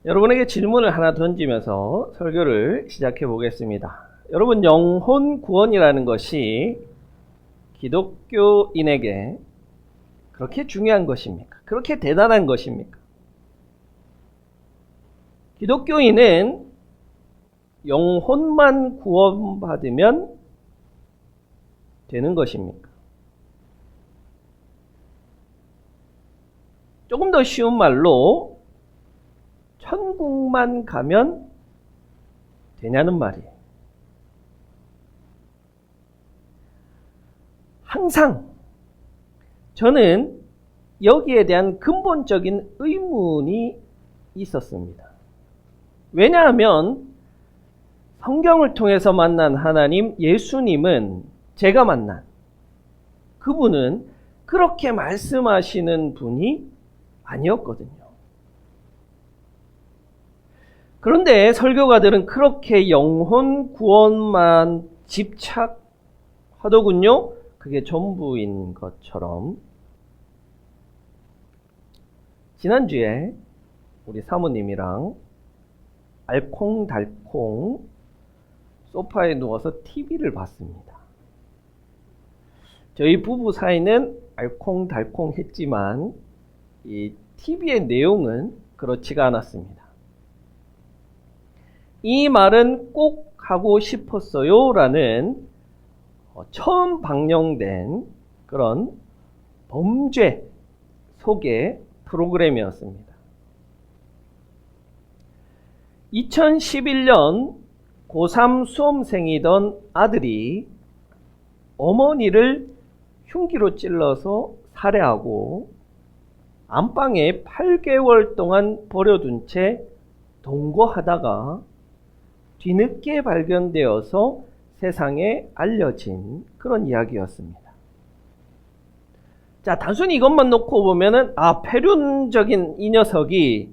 여러분에게 질문을 하나 던지면서 설교를 시작해 보겠습니다. 여러분, 영혼 구원이라는 것이 기독교인에게 그렇게 중요한 것입니까? 그렇게 대단한 것입니까? 기독교인은 영혼만 구원받으면 되는 것입니까? 조금 더 쉬운 말로 천국만 가면 되냐는 말이에요. 항상 저는 여기에 대한 근본적인 의문이 있었습니다. 왜냐하면 성경을 통해서 만난 하나님, 예수님은 제가 만난 그분은 그렇게 말씀하시는 분이 아니었거든요. 그런데 설교가들은 그렇게 영혼 구원만 집착하더군요. 그게 전부인 것처럼. 지난주에 우리 사모님이랑 알콩달콩 소파에 누워서 TV를 봤습니다. 저희 부부 사이는 알콩달콩 했지만 이 TV의 내용은 그렇지가 않았습니다. 이 말은 꼭 하고 싶었어요 라는 처음 방영된 그런 범죄 소개 프로그램이었습니다. 2011년 고3 수험생이던 아들이 어머니를 흉기로 찔러서 살해하고 안방에 8개월 동안 버려둔 채 동거하다가 뒤늦게 발견되어서 세상에 알려진 그런 이야기였습니다. 자, 단순히 이것만 놓고 보면은 폐륜적인 이 녀석이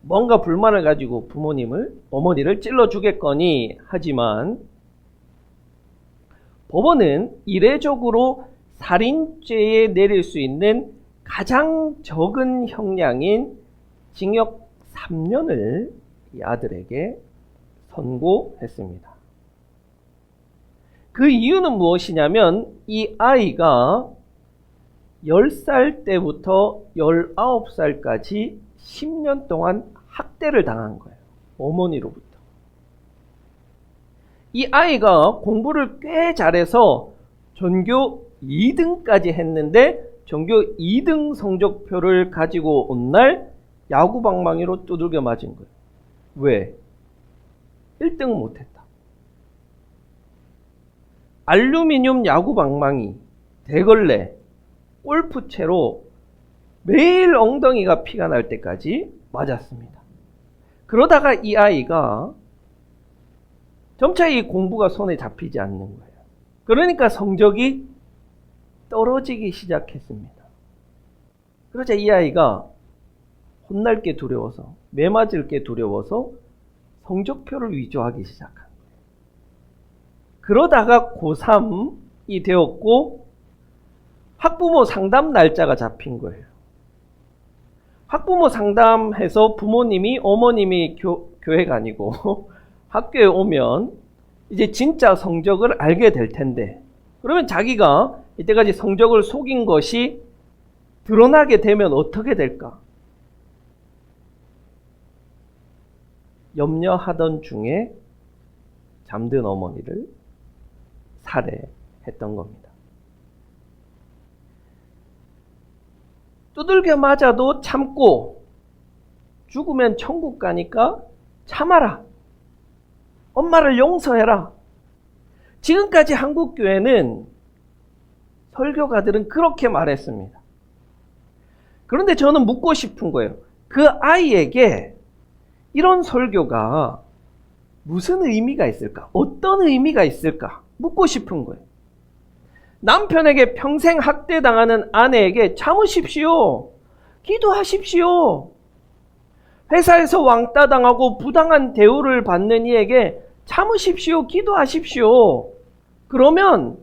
뭔가 불만을 가지고 어머니를 찔러 주겠거니 하지만 법원은 이례적으로 살인죄에 내릴 수 있는 가장 적은 형량인 징역 3년을 이 아들에게 선고했습니다. 그 이유는 무엇이냐면 이 아이가 10살 때부터 19살까지 10년 동안 학대를 당한 거예요. 어머니로부터. 이 아이가 공부를 꽤 잘해서 전교 2등까지 했는데 전교 2등 성적표를 가지고 온 날 야구방망이로 두들겨 맞은 거예요. 왜? 1등 못했다. 알루미늄 야구방망이, 대걸레, 골프채로 매일 엉덩이가 피가 날 때까지 맞았습니다. 그러다가 이 아이가 점차 이 공부가 손에 잡히지 않는 거예요. 그러니까 성적이 떨어지기 시작했습니다. 그러자 이 아이가 혼날 게 두려워서, 매맞을 게 두려워서 성적표를 위조하기 시작한 거예요. 그러다가 고3이 되었고 학부모 상담 날짜가 잡힌 거예요. 학부모 상담해서 부모님이, 어머님이 교회가 아니고 학교에 오면 이제 진짜 성적을 알게 될 텐데, 그러면 자기가 이때까지 성적을 속인 것이 드러나게 되면 어떻게 될까? 염려하던 중에 잠든 어머니를 살해했던 겁니다. 두들겨 맞아도 참고 죽으면 천국 가니까 참아라. 엄마를 용서해라. 지금까지 한국교회는 설교가들은 그렇게 말했습니다. 그런데 저는 묻고 싶은 거예요. 그 아이에게 이런 설교가 무슨 의미가 있을까? 어떤 의미가 있을까? 묻고 싶은 거예요. 남편에게 평생 학대당하는 아내에게 참으십시오. 기도하십시오. 회사에서 왕따 당하고 부당한 대우를 받는 이에게 참으십시오. 기도하십시오. 그러면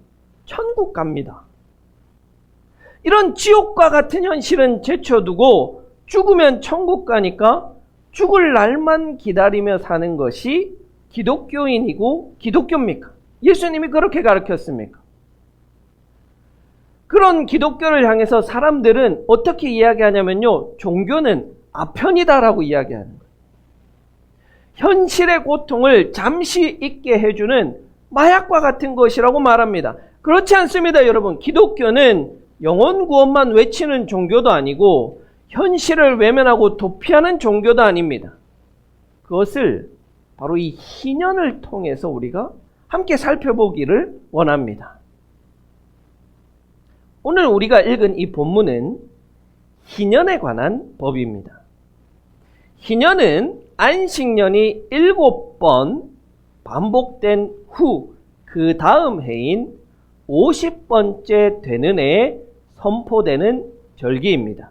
천국 갑니다. 이런 지옥과 같은 현실은 제쳐두고 죽으면 천국 가니까 죽을 날만 기다리며 사는 것이 기독교인이고 기독교입니까? 예수님이 그렇게 가르쳤습니까? 그런 기독교를 향해서 사람들은 어떻게 이야기하냐면요, 종교는 아편이다라고 이야기하는 거예요. 현실의 고통을 잠시 잊게 해주는 마약과 같은 것이라고 말합니다. 그렇지 않습니다, 여러분. 기독교는 영혼 구원만 외치는 종교도 아니고 현실을 외면하고 도피하는 종교도 아닙니다. 그것을 바로 이 희년을 통해서 우리가 함께 살펴보기를 원합니다. 오늘 우리가 읽은 이 본문은 희년에 관한 법입니다. 희년은 안식년이 7번 반복된 후 그 다음 해인 50번째 되는 해에 선포되는 절기입니다.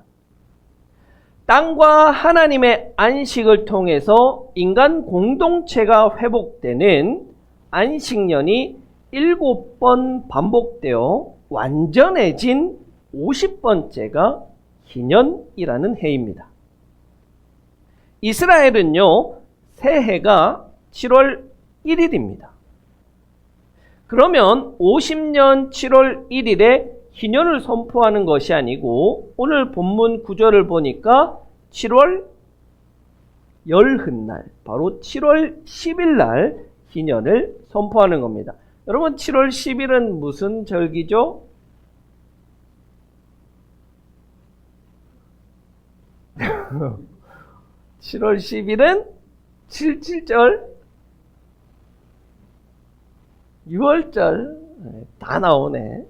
땅과 하나님의 안식을 통해서 인간 공동체가 회복되는 안식년이 7번 반복되어 완전해진 50번째가 희년이라는 해입니다. 이스라엘은요, 새해가 7월 1일입니다. 그러면 50년 7월 1일에 희년을 선포하는 것이 아니고 오늘 본문 구절을 보니까 7월 열흔날, 바로 7월 10일 날 희년을 선포하는 겁니다. 여러분, 7월 10일은 무슨 절기죠? (7월 10일은) 7.7절, 6월절, 다 나오네.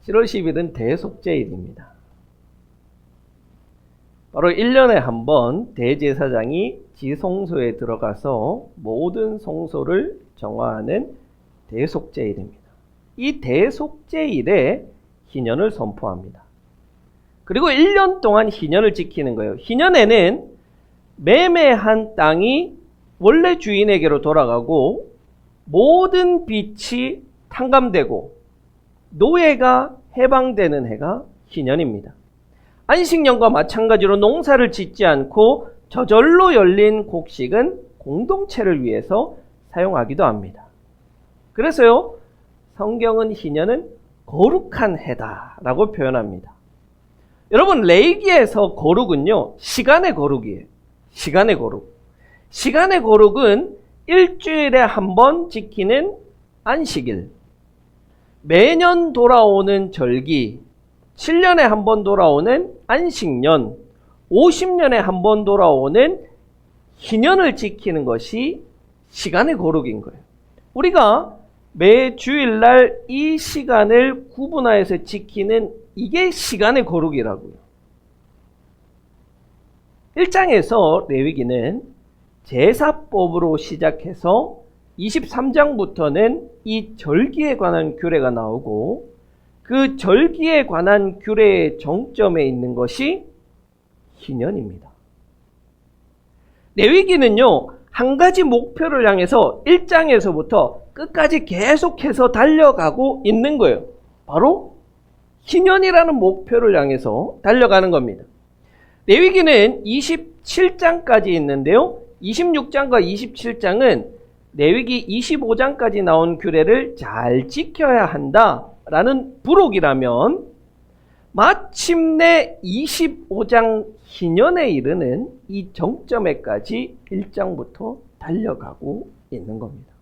7월 10일은 대속죄일입니다. 바로 1년에 한 번 대제사장이 지성소에 들어가서 모든 성소를 정화하는 대속죄일입니다. 이 대속죄일에 희년을 선포합니다. 그리고 1년 동안 희년을 지키는 거예요. 희년에는 매매한 땅이 원래 주인에게로 돌아가고 모든 빚이 탕감되고 노예가 해방되는 해가 희년입니다. 안식년과 마찬가지로 농사를 짓지 않고 저절로 열린 곡식은 공동체를 위해서 사용하기도 합니다. 그래서요, 성경은 희년은 거룩한 해다라고 표현합니다. 여러분, 레위기에서 거룩은요, 시간의 거룩이에요. 시간의 거룩. 시간의 거룩은 일주일에 한 번 지키는 안식일, 매년 돌아오는 절기, 7년에 한 번 돌아오는 안식년, 50년에 한 번 돌아오는 희년을 지키는 것이 시간의 거룩인 거예요. 우리가 매 주일날 이 시간을 구분하여서 지키는 이게 시간의 거룩이라고요. 1장에서 레위기는 제사법으로 시작해서 23장부터는 이 절기에 관한 규례가 나오고 그 절기에 관한 규례의 정점에 있는 것이 희년입니다. 레위기는요, 한 가지 목표를 향해서 1장에서부터 끝까지 계속해서 달려가고 있는 거예요. 바로 희년이라는 목표를 향해서 달려가는 겁니다. 레위기는 27장까지 있는데요, 26장과 27장은 레위기 25장까지 나온 규례를 잘 지켜야 한다라는 부록이라면 마침내 25장 희년에 이르는 이 정점에까지 1장부터 달려가고 있는 겁니다.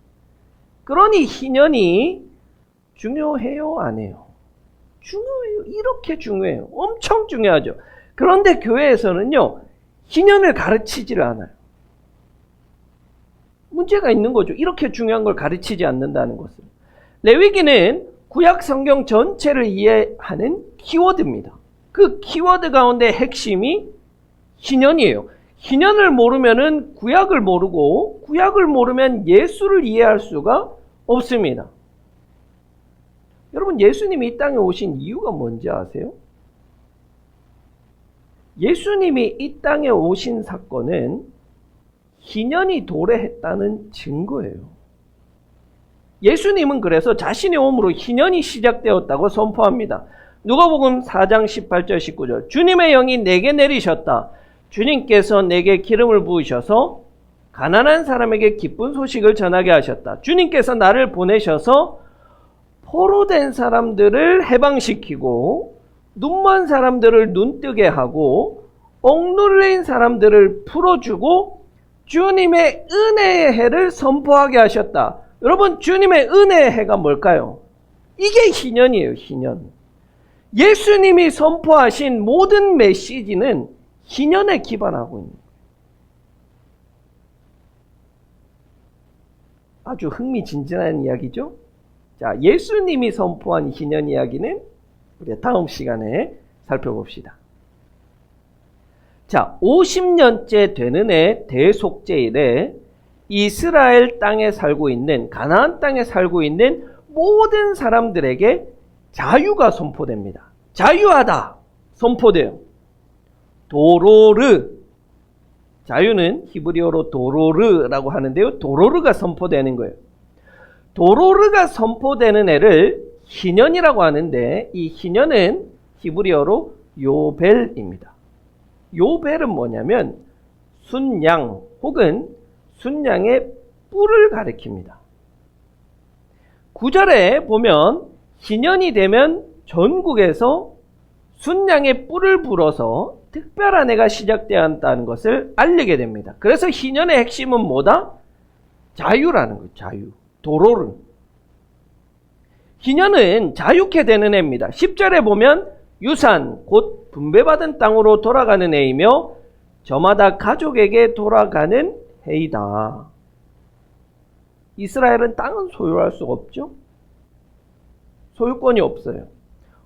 그러니 희년이 중요해요, 안 해요? 중요해요. 이렇게 중요해요. 엄청 중요하죠. 그런데 교회에서는요, 희년을 가르치지를 않아요. 문제가 있는 거죠. 이렇게 중요한 걸 가르치지 않는다는 것은. 레위기는 구약 성경 전체를 이해하는 키워드입니다. 그 키워드 가운데 핵심이 희년이에요. 희년을 모르면은 구약을 모르고 구약을 모르면 예수를 이해할 수가 없습니다. 여러분, 예수님이 이 땅에 오신 이유가 뭔지 아세요? 예수님이 이 땅에 오신 사건은 희년이 도래했다는 증거예요. 예수님은 그래서 자신의 몸으로 희년이 시작되었다고 선포합니다. 누가복음 4장 18절 19절. 주님의 영이 내게 내리셨다. 주님께서 내게 기름을 부으셔서 가난한 사람에게 기쁜 소식을 전하게 하셨다. 주님께서 나를 보내셔서 포로된 사람들을 해방시키고 눈먼 사람들을 눈뜨게 하고 억눌린 사람들을 풀어주고 주님의 은혜의 해를 선포하게 하셨다. 여러분, 주님의 은혜의 해가 뭘까요? 이게 희년이에요. 희년. 예수님이 선포하신 모든 메시지는 희년에 기반하고 있는 거예요. 아주 흥미진진한 이야기죠. 자, 예수님이 선포한 희년 이야기는 우리 다음 시간에 살펴봅시다. 자, 50년째 되는 해 대속죄일에 이스라엘 땅에 살고 있는, 가나안 땅에 살고 있는 모든 사람들에게 자유가 선포됩니다. 자유하다 선포돼요. 도로르, 자유는 히브리어로 도로르라고 하는데요. 도로르가 선포되는 거예요. 도로르가 선포되는 해를 희년이라고 하는데, 이 희년은 히브리어로 요벨입니다. 요벨은 뭐냐면 순양 혹은 순양의 뿔을 가리킵니다. 9절에 보면 희년이 되면 전국에서 순양의 뿔을 불어서 특별한 해가 시작되었다는 것을 알리게 됩니다. 그래서 희년의 핵심은 뭐다? 자유라는 거예요. 자유. 도로르. 희년은 자유케 되는 해입니다. 10절에 보면 유산, 곧 분배받은 땅으로 돌아가는 해이며 저마다 가족에게 돌아가는 해이다. 이스라엘은 땅은 소유할 수가 없죠. 소유권이 없어요.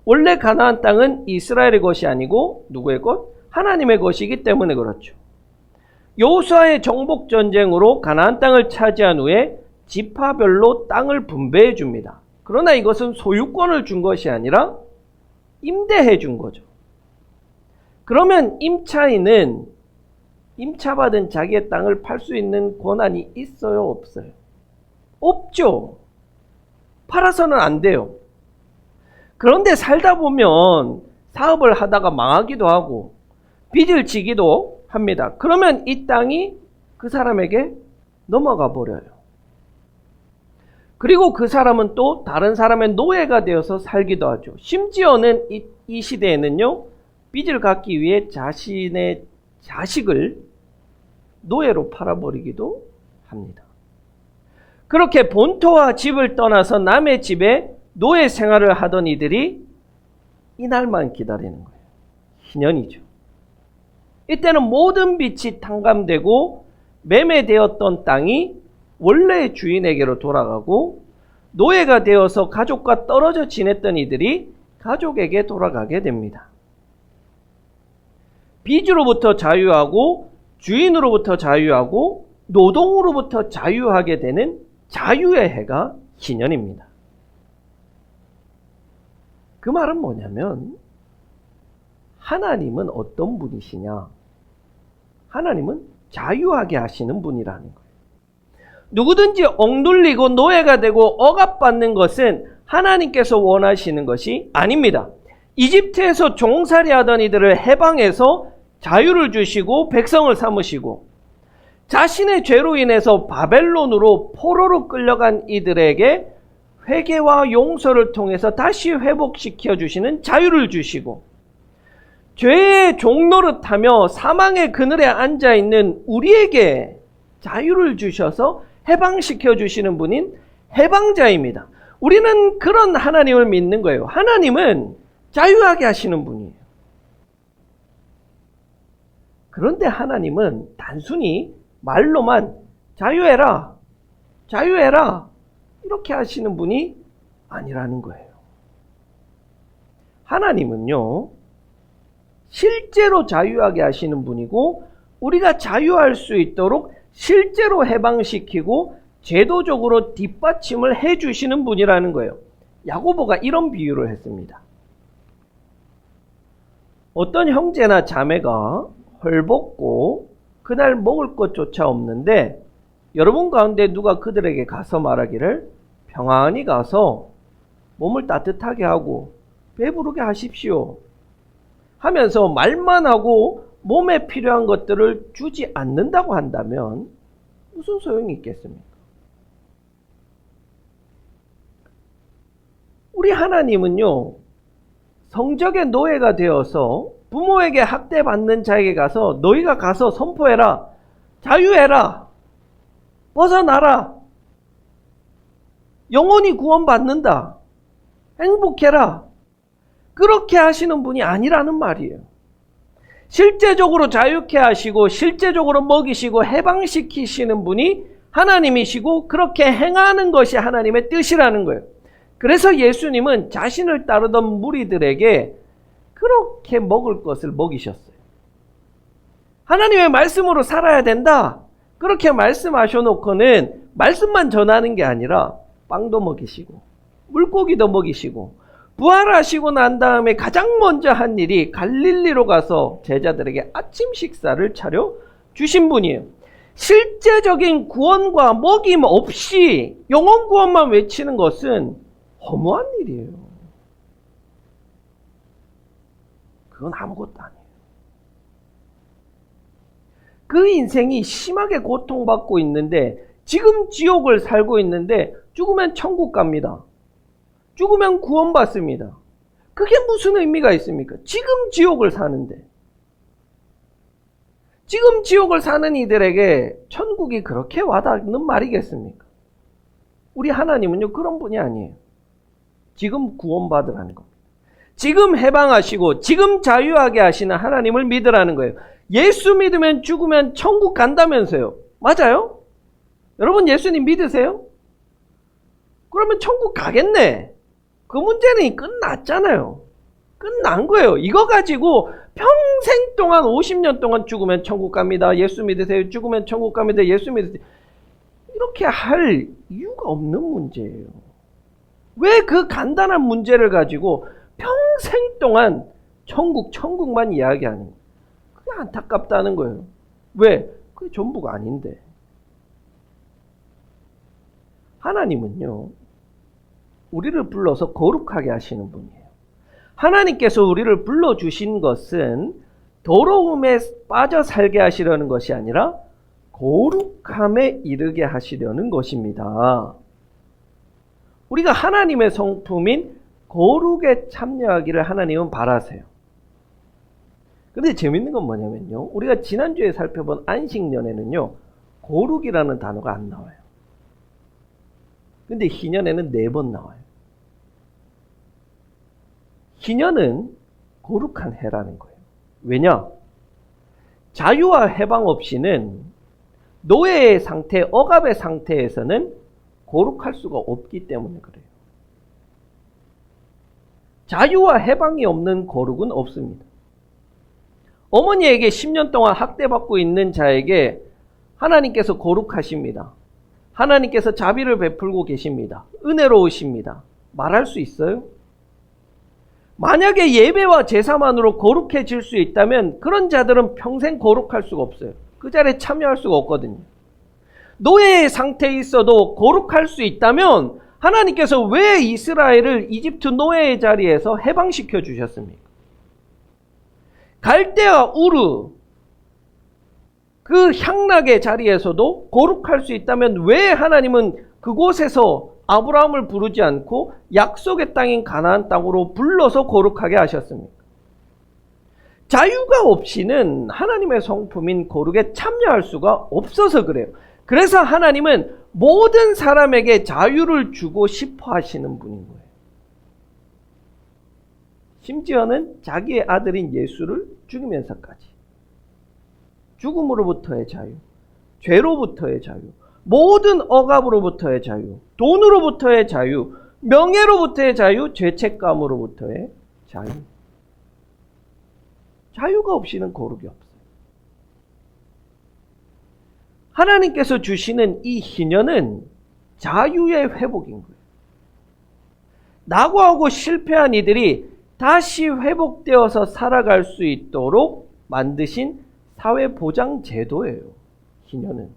원래 가나안 땅은 이스라엘의 것이 아니고 누구의 것? 하나님의 것이기 때문에 그렇죠. 여호수아의 정복 전쟁으로 가나안 땅을 차지한 후에 지파별로 땅을 분배해 줍니다. 그러나 이것은 소유권을 준 것이 아니라 임대해 준 거죠. 그러면 임차인은 임차받은 자기의 땅을 팔 수 있는 권한이 있어요? 없어요? 없죠. 팔아서는 안 돼요. 그런데 살다 보면 사업을 하다가 망하기도 하고 빚을 지기도 합니다. 그러면 이 땅이 그 사람에게 넘어가 버려요. 그리고 그 사람은 또 다른 사람의 노예가 되어서 살기도 하죠. 심지어는 이 시대에는요, 빚을 갚기 위해 자신의 자식을 노예로 팔아버리기도 합니다. 그렇게 본토와 집을 떠나서 남의 집에 노예 생활을 하던 이들이 이날만 기다리는 거예요. 희년이죠. 이때는 모든 빚이 탕감되고 매매되었던 땅이 원래의 주인에게로 돌아가고 노예가 되어서 가족과 떨어져 지냈던 이들이 가족에게 돌아가게 됩니다. 빚으로부터 자유하고 주인으로부터 자유하고 노동으로부터 자유하게 되는 자유의 해가 희년입니다. 그 말은 뭐냐면 하나님은 어떤 분이시냐? 하나님은 자유하게 하시는 분이라는 거예요. 누구든지 억눌리고 노예가 되고 억압받는 것은 하나님께서 원하시는 것이 아닙니다. 이집트에서 종살이 하던 이들을 해방해서 자유를 주시고 백성을 삼으시고 자신의 죄로 인해서 바벨론으로 포로로 끌려간 이들에게 회개와 용서를 통해서 다시 회복시켜 주시는 자유를 주시고 죄의 종노릇하며 사망의 그늘에 앉아있는 우리에게 자유를 주셔서 해방시켜 주시는 분인 해방자입니다. 우리는 그런 하나님을 믿는 거예요. 하나님은 자유하게 하시는 분이에요. 그런데 하나님은 단순히 말로만 자유해라, 자유해라 이렇게 하시는 분이 아니라는 거예요. 하나님은요, 실제로 자유하게 하시는 분이고 우리가 자유할 수 있도록 실제로 해방시키고 제도적으로 뒷받침을 해주시는 분이라는 거예요. 야고보가 이런 비유를 했습니다. 어떤 형제나 자매가 헐벗고 그날 먹을 것조차 없는데 여러분 가운데 누가 그들에게 가서 말하기를 평안히 가서 몸을 따뜻하게 하고 배부르게 하십시오 하면서 말만 하고 몸에 필요한 것들을 주지 않는다고 한다면 무슨 소용이 있겠습니까? 우리 하나님은요, 성적의 노예가 되어서 부모에게 학대받는 자에게 가서 너희가 가서 선포해라, 자유해라, 벗어나라, 영원히 구원받는다, 행복해라, 그렇게 하시는 분이 아니라는 말이에요. 실제적으로 자유케 하시고 실제적으로 먹이시고 해방시키시는 분이 하나님이시고 그렇게 행하는 것이 하나님의 뜻이라는 거예요. 그래서 예수님은 자신을 따르던 무리들에게 그렇게 먹을 것을 먹이셨어요. 하나님의 말씀으로 살아야 된다, 그렇게 말씀하셔놓고는 말씀만 전하는 게 아니라 빵도 먹이시고 물고기도 먹이시고, 부활하시고 난 다음에 가장 먼저 한 일이 갈릴리로 가서 제자들에게 아침 식사를 차려 주신 분이에요. 실제적인 구원과 먹임 없이 영혼 구원만 외치는 것은 허무한 일이에요. 그건 아무것도 아니에요. 그 인생이 심하게 고통받고 있는데, 지금 지옥을 살고 있는데 죽으면 천국 갑니다. 죽으면 구원받습니다. 그게 무슨 의미가 있습니까? 지금 지옥을 사는데. 지금 지옥을 사는 이들에게 천국이 그렇게 와닿는 말이겠습니까? 우리 하나님은요, 그런 분이 아니에요. 지금 구원받으라는 겁니다. 지금 해방하시고 지금 자유하게 하시는 하나님을 믿으라는 거예요. 예수 믿으면 죽으면 천국 간다면서요. 맞아요? 여러분 예수님 믿으세요? 그러면 천국 가겠네. 그 문제는 끝났잖아요. 끝난 거예요. 이거 가지고 평생 동안 50년 동안 죽으면 천국 갑니다, 예수 믿으세요. 죽으면 천국 갑니다, 예수 믿으세요. 이렇게 할 이유가 없는 문제예요. 왜 그 간단한 문제를 가지고 평생 동안 천국만 이야기하는 거예요? 그게 안타깝다는 거예요. 왜? 그게 전부가 아닌데. 하나님은요, 우리를 불러서 거룩하게 하시는 분이에요. 하나님께서 우리를 불러주신 것은 더러움에 빠져 살게 하시려는 것이 아니라 거룩함에 이르게 하시려는 것입니다. 우리가 하나님의 성품인 거룩에 참여하기를 하나님은 바라세요. 그런데 재밌는 건 뭐냐면요, 우리가 지난주에 살펴본 안식년에는요, 거룩이라는 단어가 안 나와요. 근데 희년에는 4번 나와요. 희년은 거룩한 해라는 거예요. 왜냐? 자유와 해방 없이는 노예의 상태, 억압의 상태에서는 거룩할 수가 없기 때문에 그래요. 자유와 해방이 없는 거룩은 없습니다. 어머니에게 10년 동안 학대받고 있는 자에게 하나님께서 거룩하십니다. 하나님께서 자비를 베풀고 계십니다. 은혜로우십니다. 말할 수 있어요? 만약에 예배와 제사만으로 거룩해질 수 있다면 그런 자들은 평생 거룩할 수가 없어요. 그 자리에 참여할 수가 없거든요. 노예의 상태에 있어도 거룩할 수 있다면 하나님께서 왜 이스라엘을 이집트 노예의 자리에서 해방시켜 주셨습니까? 갈대아 우르 그 향락의 자리에서도 거룩할 수 있다면 왜 하나님은 그곳에서 아브라함을 부르지 않고 약속의 땅인 가나안 땅으로 불러서 거룩하게 하셨습니까? 자유가 없이는 하나님의 성품인 거룩에 참여할 수가 없어서 그래요. 그래서 하나님은 모든 사람에게 자유를 주고 싶어 하시는 분인 거예요. 심지어는 자기의 아들인 예수를 죽이면서까지. 죽음으로부터의 자유, 죄로부터의 자유, 모든 억압으로부터의 자유, 돈으로부터의 자유, 명예로부터의 자유, 죄책감으로부터의 자유. 자유가 없이는 거룩이 없어요. 하나님께서 주시는 이 희년은 자유의 회복인 거예요. 낙오하고 실패한 이들이 다시 회복되어서 살아갈 수 있도록 만드신 사회보장 제도예요. 희년은.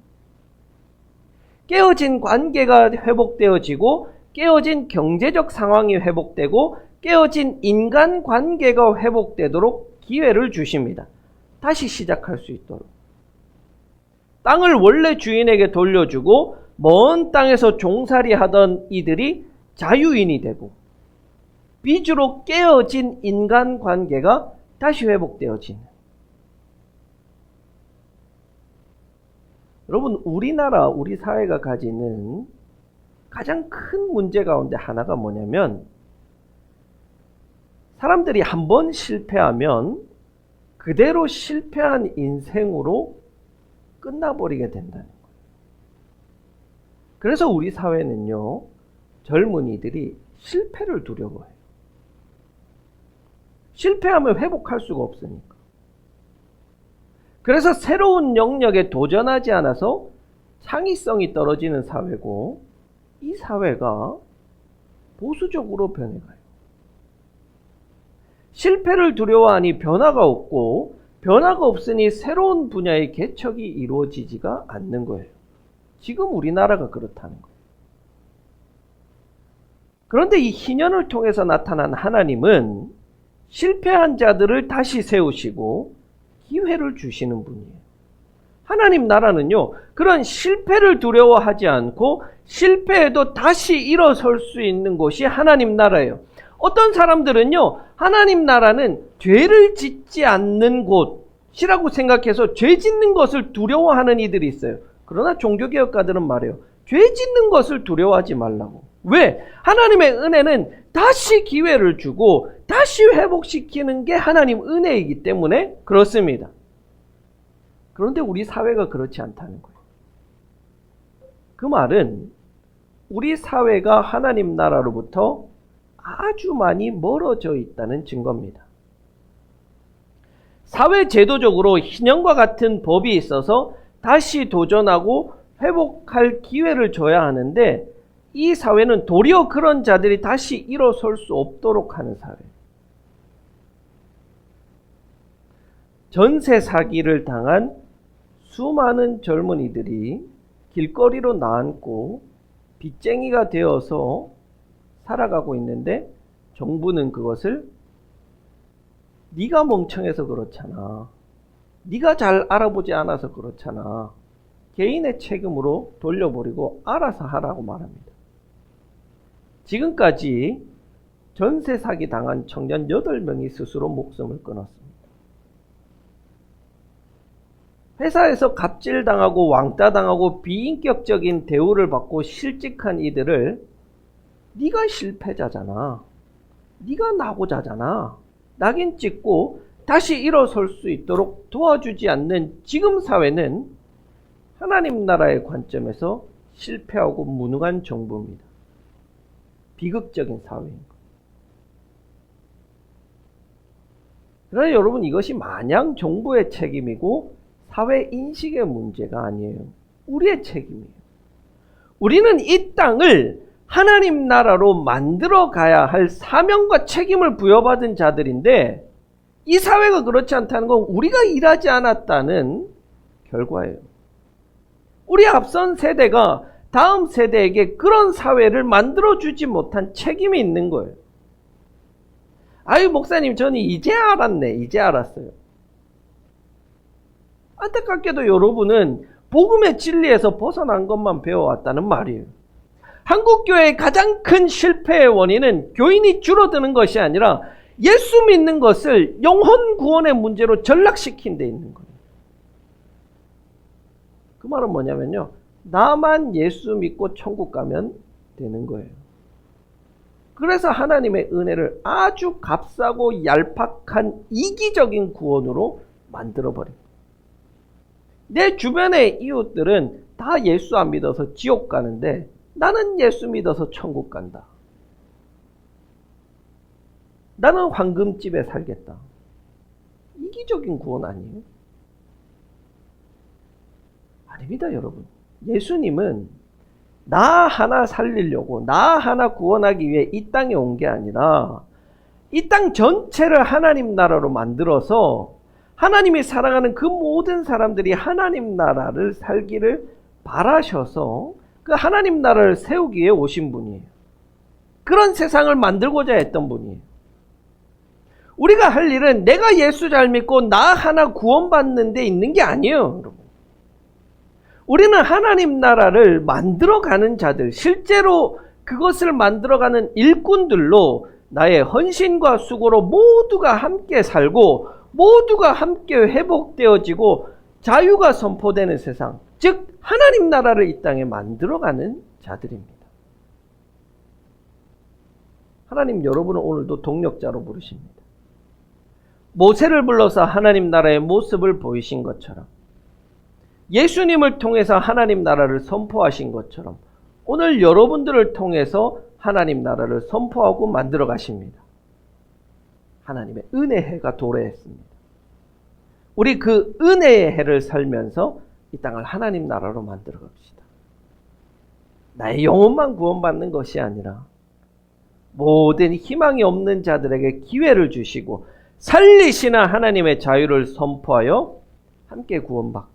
깨어진 관계가 회복되어지고 깨어진 경제적 상황이 회복되고 깨어진 인간관계가 회복되도록 기회를 주십니다. 다시 시작할 수 있도록. 땅을 원래 주인에게 돌려주고 먼 땅에서 종살이 하던 이들이 자유인이 되고 빚으로 깨어진 인간관계가 다시 회복되어지는. 여러분, 우리나라, 우리 사회가 가지는 가장 큰 문제 가운데 하나가 뭐냐면 사람들이 한 번 실패하면 그대로 실패한 인생으로 끝나버리게 된다는 거예요. 그래서 우리 사회는요, 젊은이들이 실패를 두려워해요. 실패하면 회복할 수가 없으니까. 그래서 새로운 영역에 도전하지 않아서 창의성이 떨어지는 사회고, 이 사회가 보수적으로 변해가요. 실패를 두려워하니 변화가 없고, 변화가 없으니 새로운 분야의 개척이 이루어지지가 않는 거예요. 지금 우리나라가 그렇다는 거예요. 그런데 이 희년을 통해서 나타난 하나님은 실패한 자들을 다시 세우시고 기회를 주시는 분이에요. 하나님 나라는요, 그런 실패를 두려워하지 않고 실패해도 다시 일어설 수 있는 곳이 하나님 나라예요. 어떤 사람들은요, 하나님 나라는 죄를 짓지 않는 곳이라고 생각해서 죄 짓는 것을 두려워하는 이들이 있어요. 그러나 종교개혁가들은 말해요. 죄 짓는 것을 두려워하지 말라고. 왜? 하나님의 은혜는 다시 기회를 주고 다시 회복시키는 게 하나님 은혜이기 때문에 그렇습니다. 그런데 우리 사회가 그렇지 않다는 거예요. 그 말은 우리 사회가 하나님 나라로부터 아주 많이 멀어져 있다는 증거입니다. 사회 제도적으로 희년과 같은 법이 있어서 다시 도전하고 회복할 기회를 줘야 하는데, 이 사회는 도리어 그런 자들이 다시 일어설 수 없도록 하는 사회. 전세 사기를 당한 수많은 젊은이들이 길거리로 나앉고 빚쟁이가 되어서 살아가고 있는데, 정부는 그것을 네가 멍청해서 그렇잖아, 네가 잘 알아보지 않아서 그렇잖아, 개인의 책임으로 돌려버리고 알아서 하라고 말합니다. 지금까지 전세 사기 당한 청년 8명이 스스로 목숨을 끊었습니다. 회사에서 갑질당하고 왕따당하고 비인격적인 대우를 받고 실직한 이들을 네가 실패자잖아, 네가 낙오자잖아, 낙인 찍고 다시 일어설 수 있도록 도와주지 않는 지금 사회는 하나님 나라의 관점에서 실패하고 무능한 정부입니다. 비극적인 사회인 것. 그러나 여러분, 이것이 마냥 정부의 책임이고 사회 인식의 문제가 아니에요. 우리의 책임이에요. 우리는 이 땅을 하나님 나라로 만들어 가야 할 사명과 책임을 부여받은 자들인데, 이 사회가 그렇지 않다는 건 우리가 일하지 않았다는 결과예요. 우리 앞선 세대가 다음 세대에게 그런 사회를 만들어주지 못한 책임이 있는 거예요. 아유, 목사님, 저는 이제 알았네. 이제 알았어요. 안타깝게도 여러분은 복음의 진리에서 벗어난 것만 배워왔다는 말이에요. 한국교회의 가장 큰 실패의 원인은 교인이 줄어드는 것이 아니라 예수 믿는 것을 영혼 구원의 문제로 전락시킨 데 있는 거예요. 그 말은 뭐냐면요, 나만 예수 믿고 천국 가면 되는 거예요. 그래서 하나님의 은혜를 아주 값싸고 얄팍한 이기적인 구원으로 만들어버립니다. 내 주변의 이웃들은 다 예수 안 믿어서 지옥 가는데 나는 예수 믿어서 천국 간다. 나는 황금집에 살겠다. 이기적인 구원 아니에요? 아닙니다, 여러분. 예수님은 나 하나 살리려고, 나 하나 구원하기 위해 이 땅에 온 게 아니라 이 땅 전체를 하나님 나라로 만들어서 하나님이 사랑하는 그 모든 사람들이 하나님 나라를 살기를 바라셔서 그 하나님 나라를 세우기 위해 오신 분이에요. 그런 세상을 만들고자 했던 분이에요. 우리가 할 일은 내가 예수 잘 믿고 나 하나 구원받는 데 있는 게 아니에요, 여러분. 우리는 하나님 나라를 만들어가는 자들, 실제로 그것을 만들어가는 일꾼들로 나의 헌신과 수고로 모두가 함께 살고 모두가 함께 회복되어지고 자유가 선포되는 세상, 즉 하나님 나라를 이 땅에 만들어가는 자들입니다. 하나님 여러분은 오늘도 동력자로 부르십니다. 모세를 불러서 하나님 나라의 모습을 보이신 것처럼, 예수님을 통해서 하나님 나라를 선포하신 것처럼 오늘 여러분들을 통해서 하나님 나라를 선포하고 만들어 가십니다. 하나님의 은혜의 해가 도래했습니다. 우리 그 은혜의 해를 살면서 이 땅을 하나님 나라로 만들어 갑시다. 나의 영혼만 구원받는 것이 아니라 모든 희망이 없는 자들에게 기회를 주시고 살리시는 하나님의 자유를 선포하여 함께 구원받고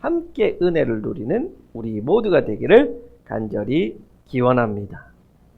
함께 은혜를 누리는 우리 모두가 되기를 간절히 기원합니다.